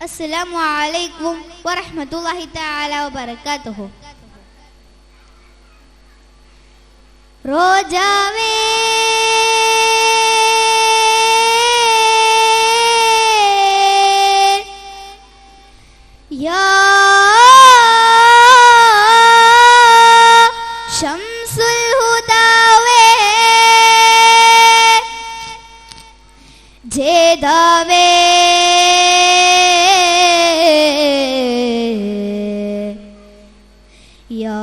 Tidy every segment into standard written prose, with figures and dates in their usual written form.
അസ്സലാമു അലൈക്കും വറഹ്മത്തുള്ളാഹി തആല വബറകാതുഹു. റോജാവേ യാ ശംസുൽ ഹുദാവേ ജേദാവേ യാ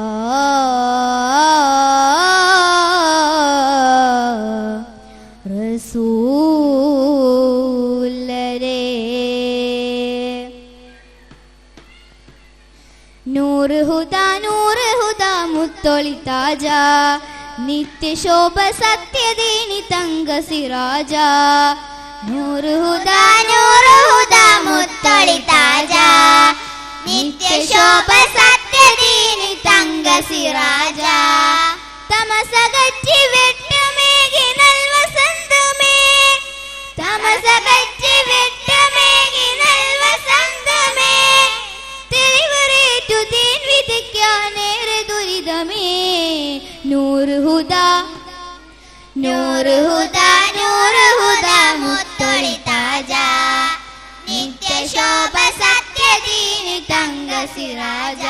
റസൂലരേ നൂറ് ഹുദാ മുത്തൊളി താജ നിത്യശോഭ സത്യദീനി തങ്ക സിറാജ നൂറ് ഹുദാ മുത്തൊളി താജ നിത്യശോഭ സത്യദീനി തങ്ക സിറാജ തമസകറ്റി വെട്ടമേകി നൽ വസന്തമേ തമസകറ്റി വെട്ടമേകി നൽ വസന്തമേ തെളിവറേറ്റു തേൻ വിധിക്കാനേറെ ദുരിതമേ നൂറ് ഹുദാ മുത്തൊളി താജ നിത്യശോഭ സത്യദീനി തങ്ക സിറാജ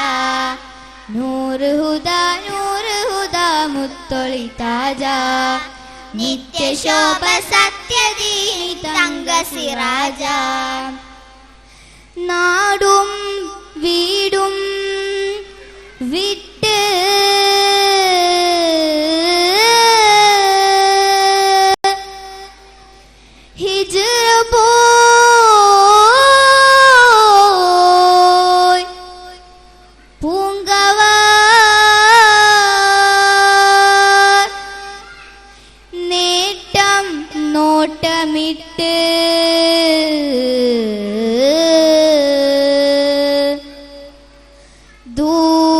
നൂറ് ഹുദാ മുത്തൊളി താജ നിത്യശോഭ സത്യദീനി തങ്ക സിറാജ നാടും വീടും വിട്ട് ഹിജ്റ പോയി പൂങ്കവ നേട്ടം നോട്ടമിട്ട് ദൂരം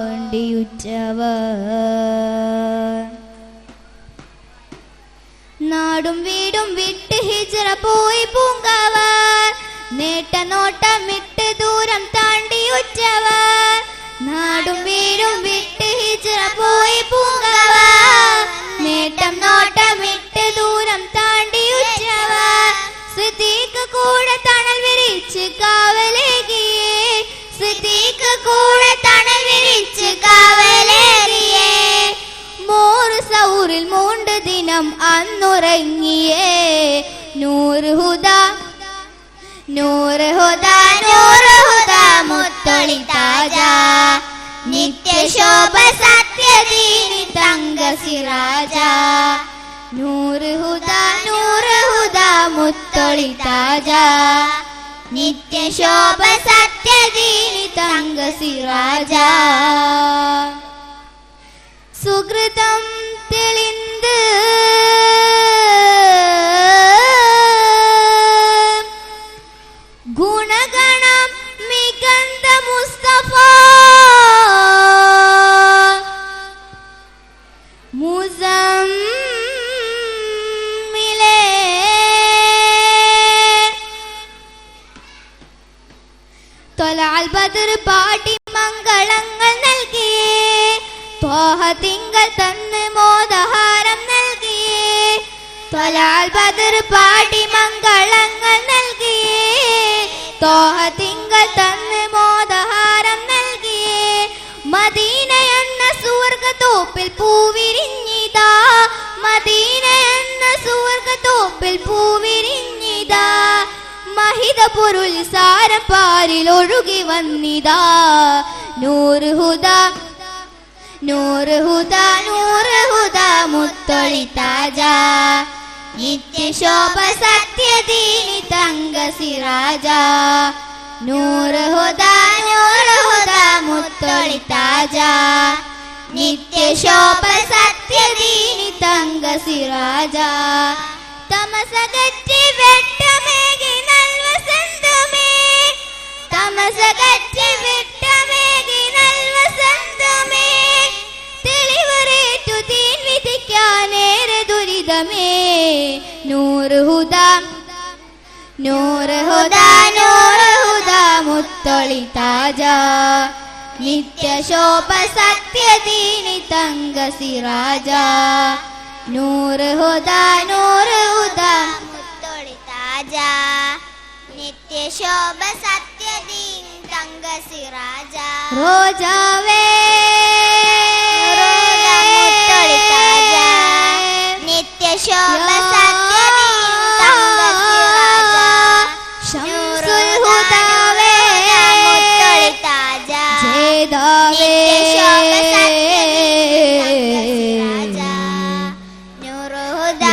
താണ്ടിയുറ്റവർ നാടും വീടും വിട്ട് ഹിജ്റ പോയി പൂങ്കവർ നേട്ട നോട്ടമിട്ട് ദൂരം താണ്ടിയുറ്റവർ നാടും വീടും വിട്ട് ഹിജ്റ പോയി പൂങ്കവർ നേട്ടം നോട്ടമിട്ട് ദൂരം താണ്ടിയുറ്റവർ സിദ്ദീഖ് കൂടെ തണൽ വിരിച്ച് കാവലേകിയേ സിദ്ദീഖ് കൂടെ തണൽ വിരിച്ച് കാവലേകിയേ മോറ് സൗറിൽ 3 ദിനം അന്നുറങ്ങിയേ നൂറ് ഹുദാ മുത്തൊളി താജ നിത്യശോഭ സത്യദീനി തങ്ക സിറാജ നൂറ് ഹുദാ മുത്തൊളി താജ നിത്യശോഭ സത്യദീനി തങ്ക സിറാജ സുകൃതം തെളിந்து ഗുണഗണം മികந்த മുസ്തഫ മുസമ്മിലേ തൊലാൽ ബദർ പാടി മംഗളങ്ങൾ നൽകിയേ ത്വാഹ തിങ്കൾ തന്ന് മോദഹാരം നൽകിയേ തൊലാൽ ബദർ പാടി മംഗളങ്ങൾ നൽകിയേ ത്വാഹ തിങ്കൾ തന്ന് മോദഹാരം നൽകിയേ മദീന എന്ന സുവർഗത്തോപ്പിൽ പൂവിരിഞ്ഞിതാ മദീന എന്ന സുവർഗത്തോപ്പിൽ പൂവിരിഞ്ഞിതാ മഹിത പൊരുൾ സാരം പാരിൽ ഒഴുകി വന്നിതാ നൂറ് ഹുദാ മുത്തൊളി താജ നിത്യശോഭ സത്യദീനി തങ്ക സിറാജ നൂറ് ഹുദാ മുത്തൊളി താജ നിത്യശോഭ സത്യദീനി തങ്ക സിറാജ തമസകറ്റി വെട്ടമേകി നൽ വസന്തമേ തമസകറ്റി വെട്ടമേകി നൽ വസന്തമേ തെളിവറേറ്റു തീൻ വിധിക്കാനേറെ ദുരിതമേ നൂറ് ഹുദ നൂറ് ഹുദ നൂറ് ഹുദ മുത്തൊളി താജ നിത്യശോഭ സത്യദീനി തങ്ക സിറാജ നൂറ് ഹുദ മുത്തൊളി താജ നിത്യശോഭ സത്യദീനി തങ്ക സിറാജ റോജാവേ മുത്തൊളി താജ നിത്യശോഭ സത്യദീനി തങ്ക സിറാജ ശംസുൽ ഹുദാവേ മുത്തൊളി താജ ജേദാവേ നിത്യശോഭ സത്യദീനി തങ്ക സിറാജ നൂറ് ഹുദ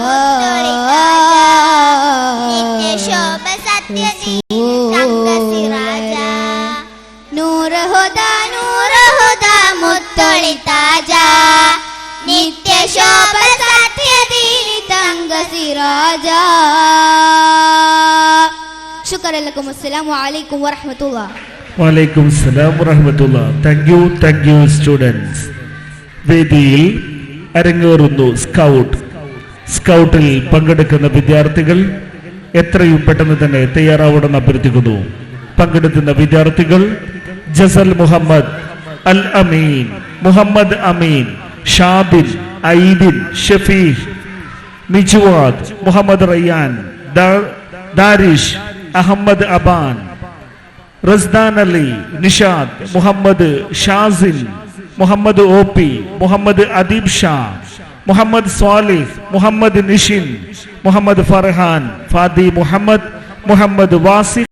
മുത്തൊളി താജ നിത്യശോഭ സത്യദീനി തങ്ക സിറാജ നൂറ് ഹുദ മുത്തൊളി താജ നിത്യശോഭ സത്യദീനി തങ്ക സിറാജ. ശുക്രൻ ലക്കും. അസ്സലാമു അലൈക്കും വറഹ്മത്തുള്ളാഹി. വഅലൈക്കും സലാം വറഹ്മത്തുള്ളാഹി. Thank you students. വേദിയിൽ അരങ്ങേറുന്നു സ്കൗട്ടിൽ പങ്കെടുക്കുന്ന വിദ്യാർത്ഥികൾ എത്രയും പെട്ടെന്ന് തന്നെ തയ്യാറാവണമെന്ന് അഭ്യർത്ഥിക്കുന്നു. പങ്കെടുക്കുന്ന വിദ്യാർത്ഥികൾ ജസൽ മുഹമ്മദ്, അൽ അമീൻ, മുഹമ്മദ് അമീൻ, ഷാബിൻ, ഐബിൻ, ഷഫീഖ്, നിജ്വാദ്, മുഹമ്മദ് റയ്യാൻ, ദാരിഷ്, അഹമ്മദ് അബാൻ, റസ്ദാൻ അലി, നിഷാദ്, മുഹമ്മദ് ഷാസിൻ, മുഹമ്മദ് ഓപി, മുഹമ്മദ് അദീബ് ഷാ, മുഹമ്മദ് സ്വാലിഹ്, മുഹമ്മദ് നിഷിൻ, മുഹമ്മദ് ഫർഹാൻ, ഫാദി മുഹമ്മദ്, മുഹമ്മദ് വാസിഖ്.